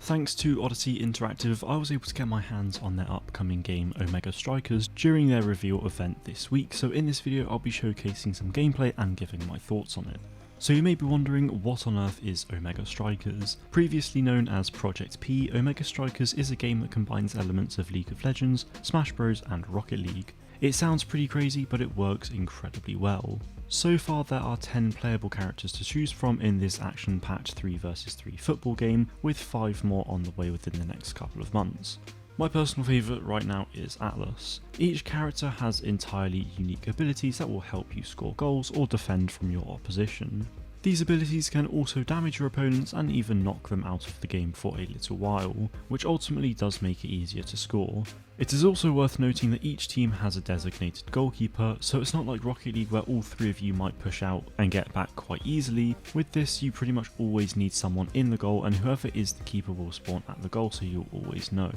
Thanks to Odyssey Interactive, I was able to get my hands on their upcoming game Omega Strikers during their reveal event this week, so in this video I'll be showcasing some gameplay and giving my thoughts on it. So you may be wondering, what on earth is Omega Strikers? Previously known as Project P, Omega Strikers is a game that combines elements of League of Legends, Smash Bros and Rocket League. It sounds pretty crazy, but it works incredibly well. So far there are 10 playable characters to choose from in this action-packed 3 vs 3 football game, with 5 more on the way within the next couple of months. My personal favourite right now is Atlas. Each character has entirely unique abilities that will help you score goals or defend from your opposition. These abilities can also damage your opponents and even knock them out of the game for a little while, which ultimately does make it easier to score. It is also worth noting that each team has a designated goalkeeper, so it's not like Rocket League where all 3 of you might push out and get back quite easily. With this, you pretty much always need someone in the goal, and whoever is the keeper will spawn at the goal, so you'll always know.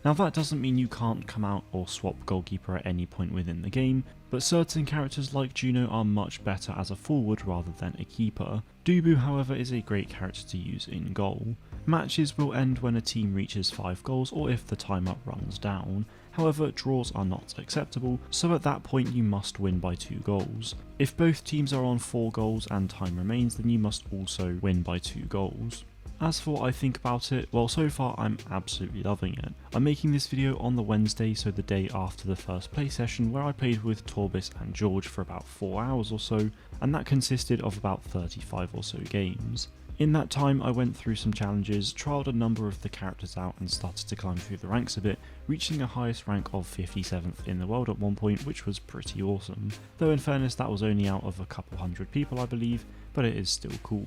Now that doesn't mean you can't come out or swap goalkeeper at any point within the game, but certain characters like Juno are much better as a forward rather than a keeper. Dubu, however, is a great character to use in goal. Matches will end when a team reaches 5 goals or if the timer runs down. However, draws are not acceptable, so at that point you must win by 2 goals. If both teams are on 4 goals and time remains, then you must also win by 2 goals. As for what I think about it, well, so far I'm absolutely loving it. I'm making this video on the Wednesday, so the day after the first play session, where I played with Torbis and George for about 4 hours or so, and that consisted of about 35 or so games. In that time I went through some challenges, trialled a number of the characters out and started to climb through the ranks a bit, reaching a highest rank of 57th in the world at one point, which was pretty awesome. Though in fairness that was only out of a couple hundred people I believe, but it is still cool.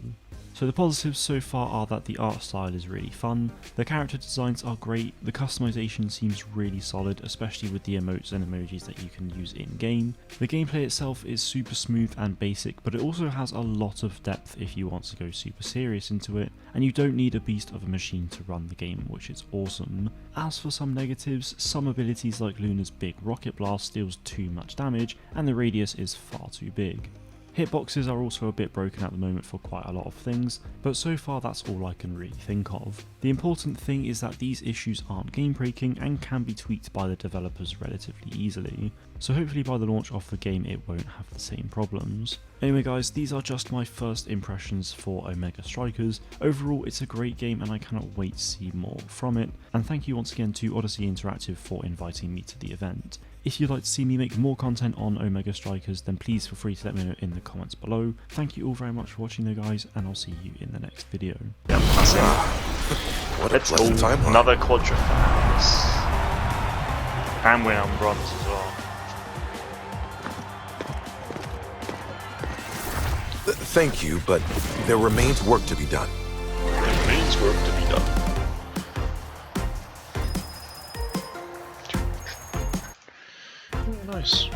So the positives so far are that the art style is really fun, the character designs are great, the customization seems really solid, especially with the emotes and emojis that you can use in game. The gameplay itself is super smooth and basic, but it also has a lot of depth if you want to go super serious into it, and you don't need a beast of a machine to run the game, which is awesome. As for some negatives, some abilities like Luna's big rocket blast deals too much damage, and the radius is far too big. Hitboxes are also a bit broken at the moment for quite a lot of things, but so far that's all I can really think of. The important thing is that these issues aren't game breaking and can be tweaked by the developers relatively easily, so hopefully by the launch of the game it won't have the same problems. Anyway guys, these are just my first impressions for Omega Strikers. Overall it's a great game and I cannot wait to see more from it, and thank you once again to Odyssey Interactive for inviting me to the event. If you'd like to see me make more content on Omega Strikers, then please feel free to let me know in the comments below. Thank you all very much for watching though guys, and I'll see you in the next video. Yep, that's it. What Let's a go. pleasant timeline. Another quadrant. And we're on bronze as well. Thank you, but there remains work to be done. There remains work to be done. Nice.